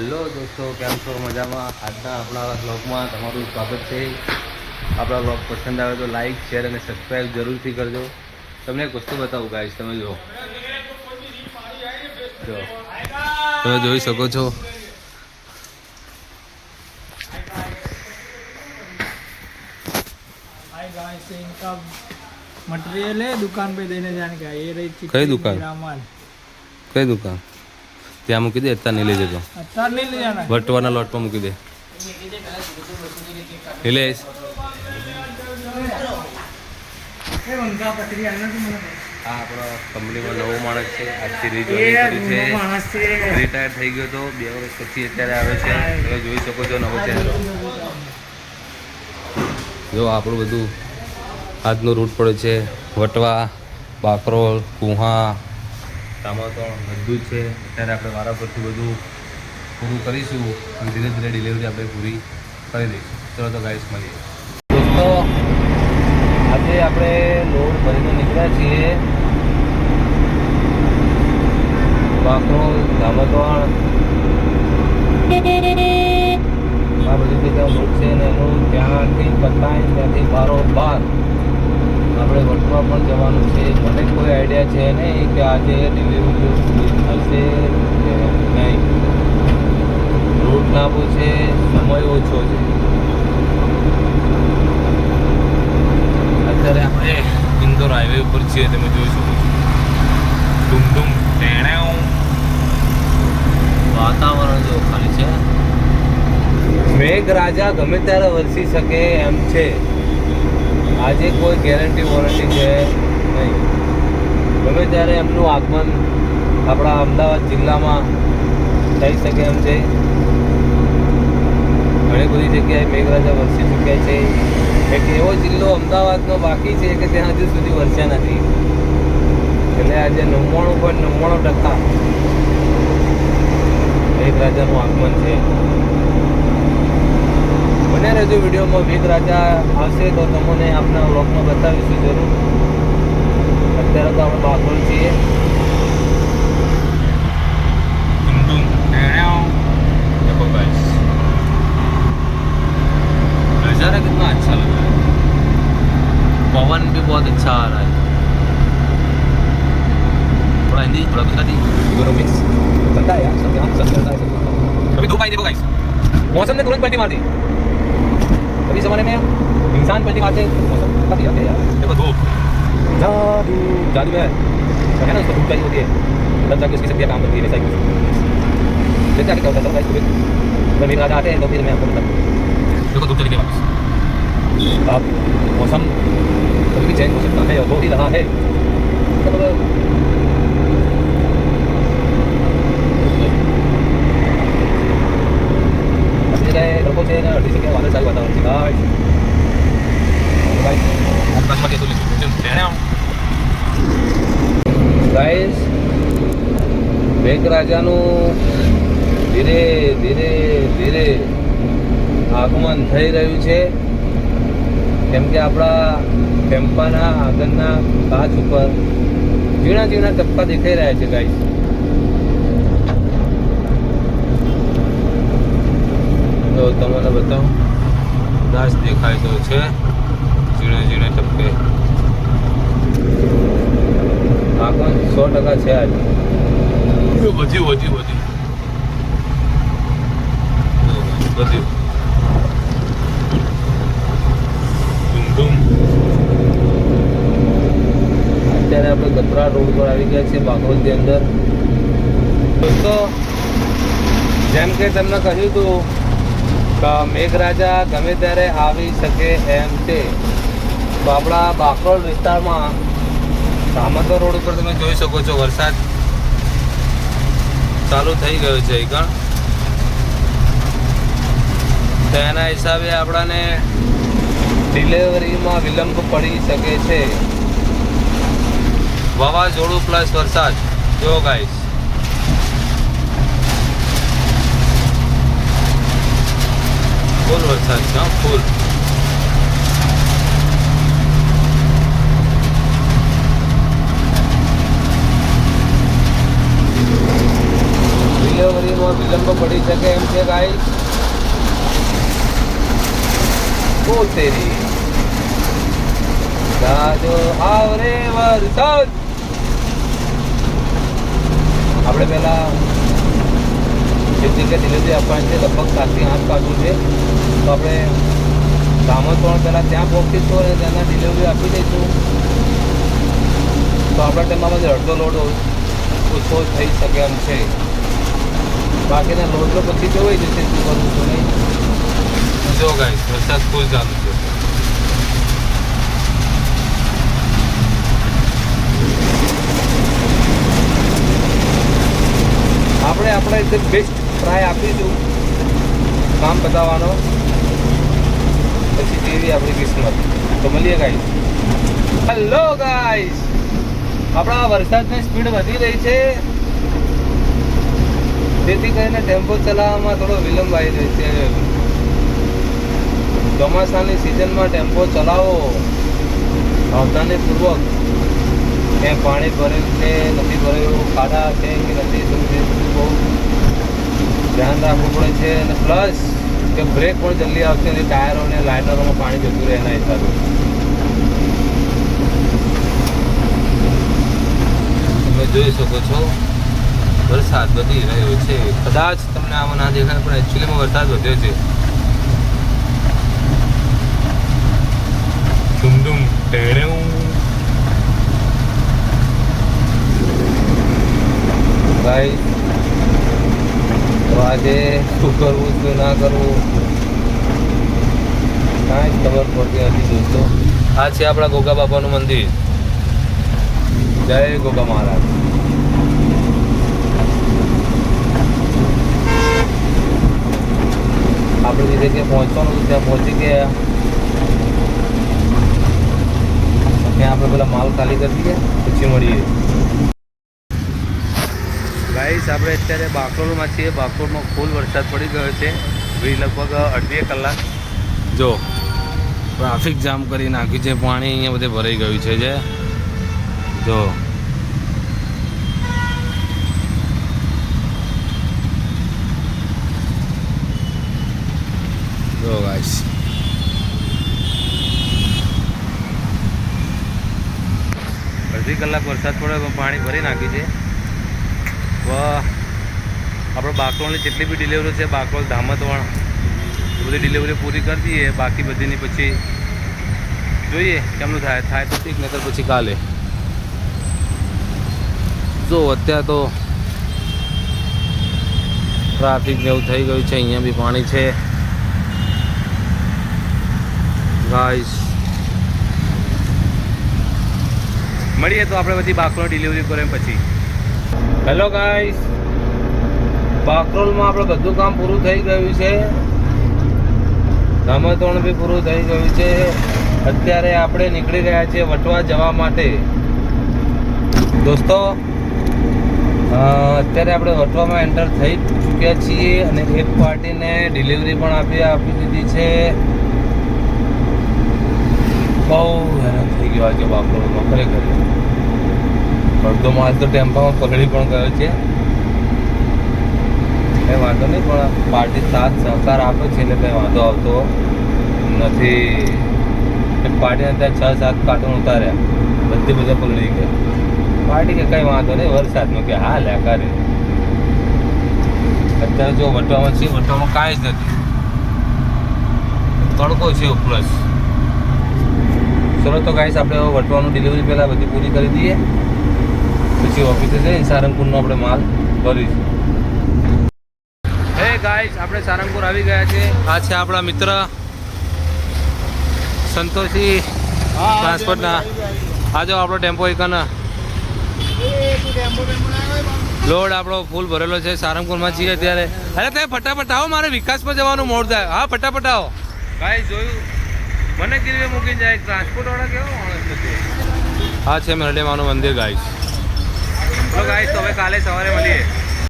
Hello દોસ્તો, કેમ છો? મજામાં? આજના આપણા બ્લોગમાં તમારું સ્વાગત છે. આપણા બ્લોગ પસંદ આવે તો લાઈક, શેર અને સબસ્ક્રાઈબ જરૂરથી કરજો. તમને એક વસ્તુ બતાવું ગાઈસ, તમે જો તમે જોઈ શકો છો. इनका मटेरियल है दुकान पे देने जाने का। ये रही चिट्ठी, કઈ દુકાન? मेरा माल। કઈ દુકાન? ત્યાં મૂકી દે, અત્યારે નહીં લઈ જજો. अतार नहीं ले जाना है। વટવાના લોટમાં મૂકી દે. નિલેશ, આ આપણો કંપનીમાં નવો માણસ છે. આજથી રિટાયર થઈ ગયો તો 2 વર્ષ પછી અત્યારે આવે છે. તમે જોઈ શકો છો નવો ચહેરો. જો આપણું બધું આજનો રૂટ પડે છે. વટવા, બાકરોલ, કુહા, ટામેટો બધું જ છે. અત્યારે આપણે વારા પરથી બધું પૂરું કરીશું અને ધીરે ધીરે ડિલિવરી આપણે પૂરી કરી દઈશું. ચલો તો ગાઈસ મળીએ. દોસ્તો, આજે આપણે લોડ ભરીને નીકળ્યા છીએ બાકરોલ, ધામતવાણ, આ બધી જગ્યાએ લોડ છે ને એનું ત્યાંથી પતાઈ ત્યાંથી બારોબાર આપણે વટવા પણ જવાનું છે. મને કોઈ આઈડિયા છે નહીં કે આજે ડિલિવરી થશે કે નહીં. રૂટ લાંબુ છે, સમય ઓછો છે. અત્યારે આપણે ઇન્દોર હાઈવે ઉપર છીએ, તમે જોઈ શકો છો. ધૂમ ટેણે વાતાવરણ જો ખાલી છે. મેઘરાજા ગમે ત્યારે વરસી શકે એમ છે. આજે કોઈ ગેરંટી વોરંટી છે નહીં. ગમે ત્યારે એમનું આગમન આપણા અમદાવાદ જિલ્લામાં થઈ શકે એમ છે. ઘણી બધી જગ્યાએ મેઘરાજા વરસી ચૂક્યા છે. એક એવો જિલ્લો અમદાવાદનો બાકી છે કે ત્યાં હજુ સુધી વરસ્યા નથી. એટલે આજે 99.99% મેઘરાજાનું આગમન છે. બને રહેજો વિડીયોમાં. મેઘરાજા આવશે તો તમને આપણા વ્લોગમાં બતાવીશું જરૂર. અત્યારે તો આપણે બાકરોલ છીએ. देखो गाइस, नज़ारा कितना अच्छा लग रहा है. पवन भी बहुत अच्छा आ रहा है. थोड़ा हिंदी, थोड़ा गुजराती, दोनों मिक्स चलता है यार. सब चलता है. अभी धूप आई, देखो गाइस, मौसम ने तुरंत पलटी मार दी. अभी ज़माने में इंसान पलटी मारते मौसम पलट जाते हैं यार. देखो धूप, जादू जादू है ना. उसको धूप चाहिए होती है, तब जाके उसकी शक्तियाँ काम करती है. वैसा ही कुछ देखते हैं क्या होता है. गाइस जब मेघराजा आते हैं तो फिर मैं आपको बताऊँ. देखो धूप चली गई वापस. अब मौसम कभी भी चेंज हो सकता है और हो ही रहा है. લોકો છે ને અઢી જગ્યાએ વાદળ સારું વાતાવરણ છે ગાઈસ. મેઘરાજાનું ધીરે ધીરે ધીરે આગમન થઈ રહ્યું છે. કેમ કે આપણા ટેમ્પાના આગળના કાચ ઉપર ઝીણા ઝીણા ટપકા દેખાઈ રહ્યા છે ગાઈસ. તો તમને બતાવું, દાસ દેખાય તો છે ઝીણે ઝીણે ટપકે. આગમન 100% છે આજે. વધ્યું અત્યારે આપણે ગતરા રોડ પર આવી ગયા છીએ બાકરોલની અંદર. દોસ્તો, જેમ કે તમને કહ્યું હતું કે મેઘરાજા ગમે ત્યારે આવી શકે એમ છે. તો આપણા બાકરોલ વિસ્તારમાં ધામતવા રોડ ઉપર તમે જોઈ શકો છો વરસાદ ચાલુ થઈ ગયો છે. તો એના હિસાબે આપણાને ડિલિવરીમાં વિલંબ પડી શકે છે. વાવાઝોડું પ્લસ વરસાદ. જો ગાઈસ, ફૂલ વરસાદ છે, ફૂલ. ડિલિવરીમાં વિલંબ પડી શકે એમ છે ગાઈસ. ઓ તેરી ગાજો આવરે વરસાદ. આપણે પહેલા જે જગ્યાએ ડિલિવરી આપવાની છે લગભગ 7 થી 8 કાઢવું છે, તો આપણે દામોદ પણ પહેલાં ત્યાં પહોંચીશું અને તેના ડિલિવરી આપી દઈશું. તો આપણા ટાઈમમાં અડધો લોડ ઓછો થઈ શકે એમ છે. બાકીના લોડ તો પછી જોઈ જશે શું કરવું શું નહીં. જો ગાઈસ વરસાદ ફૂલ ચાલુ છે. આપણે આપણા રીતે બેસ્ટ ટ્રાય આપીશું કામ બતાવવાનો, પછી જેવી આપણી કિસ્મત. તો મળીએ ગાઈસ. હેલો ગાઈસ, આપણા વરસાદની સ્પીડ વધી રહી છે, જેથી કરીને ટેમ્પો ચલાવવામાં થોડો વિલંબ આવી રહ્યો છે. ચોમાસાની સિઝનમાં ટેમ્પો ચલાવો સાવધાનીપૂર્વક. ક્યાંય પાણી ભરેલું છે નથી ભરેલું, ખાડા છે કે નથી, શું છે બહુ ધ્યાન રાખવું પડે છે. અને પ્લસ કે બ્રેક પણ જલ્દી આવશે અને ટાયરો અને લાઇનરોમાં પાણી જતું રહે એના હિસાબે. તમે જોઈ શકો છો વરસાદ વધી રહ્યો છે. કદાચ તમને આમાં ના દેખાય પણ એકચ્યુઅલીમાં વરસાદ વધ્યો છે. ડુમડુમ ટેણેવું. ભાઈ તો આજે શું કરવું શું ના કરવું કાંઈ ખબર પડતી નથી દોસ્તો. આ છે આપણા ગોગા બાપાનું મંદિર. જય ગોગા મહારાજ. આપણે જે જગ્યાએ પહોંચવાનું હતું ત્યાં પહોંચી ગયા. ત્યાં આપણે પેલા માલ ખાલી કરી દઈએ પછી મળીએ. ગાઈસ આપણે અત્યારે બાકરોલમાં છીએ. બાકરોલમાં ફૂલ વરસાદ પડી ગયો છે. લગભગ અડધી કલાક. જો ટ્રાફિક જામ કરી નાખ્યું છે. પાણી અહીંયા બધે ભરાઈ ગયું છે. જો ગાઈસ અડધી કલાક વરસાદ પડ્યો, પાણી ભરી નાખ્યું છે. આપણે બાકરોલની જેટલી બી ડિલિવરી છે, બાકરોલ ધામતવણ બધી ડિલિવરી પૂરી કરી દઈએ. બાકી બધીની પછી જોઈએ કેમનું થાય તો ઠીક, નહીતર પછી કાલે. જો અત્યારે તો ટ્રાફિક ને એવું થઈ ગયું છે. અહીંયા બી પાણી છે ગાઈસ. મળીએ તો આપણે બધી બાકરોલ ડિલિવરી કરીએ પછી. હેલો ગાઈસ, બાકરોલમાં આપણે બધું કામ પૂરું થઈ ગયું છે. ધામતવણ બી પૂરું થઈ ગયું છે. અત્યારે આપણે નીકળી ગયા છીએ વટવા જવા માટે. દોસ્તો અત્યારે આપણે વટવામાં એન્ટર થઈ ચૂક્યા છીએ અને એક પાર્ટીને ડિલિવરી પણ આપી દીધી છે. બહુ હેરાન થઈ ગયો આજે બાકરોલમાં ખરેખર. અડધો માલ તો ટેમ્પામાં પકડી પણ ગયો છે. કંઈ વાંધો નહીં, પણ પાર્ટી સાથ સહકાર આપે છે એટલે કંઈ વાંધો આવતો નથી. પાર્ટીને ત્યાં 6-7 કાર્ટૂન ઉતાર્યા, બધા પકડી ગયા. પાર્ટી કે કંઈ વાંધો નહીં, વરસાદનું કે હા લ્યા કરે. અત્યારે જો વટવામાં છે, વટવામાં કાંઈ જ નથી, તડકો છે પ્લસ. ચલો તો ગાઈસ આપણે વટવાનું ડિલિવરી પહેલાં બધી પૂરી કરી દઈએ, પછી ઓફિસે જઈને સારંગપુરનો આપણે માલ ભરીશું. હે ગાઈસ, આપણે સારંગપુર આવી ગયા છે. આ છે આપણા મિત્ર સંતોષી ટ્રાન્સપોર્ટના. આ જો આપણો ટેમ્પો એકના લોડ આપણો ફૂલ ભરેલો છે. સારંગપુરમાં છીએ અત્યારે. અરે તમે ફટાફટ આવો, મારે વિકાસમાં જવાનું મોડ થાય. હા ફટાફટ આવો. ગાઈસ જોયું, મને ગીરવે મૂકીને જાય. ટ્રાન્સપોર્ટવાળા કેવો માણસ નથી. આ છે મેરડેમાનું મંદિર ગાઈસ. તો ગાઈસ તો હવે કાલે સવારે મળીએ.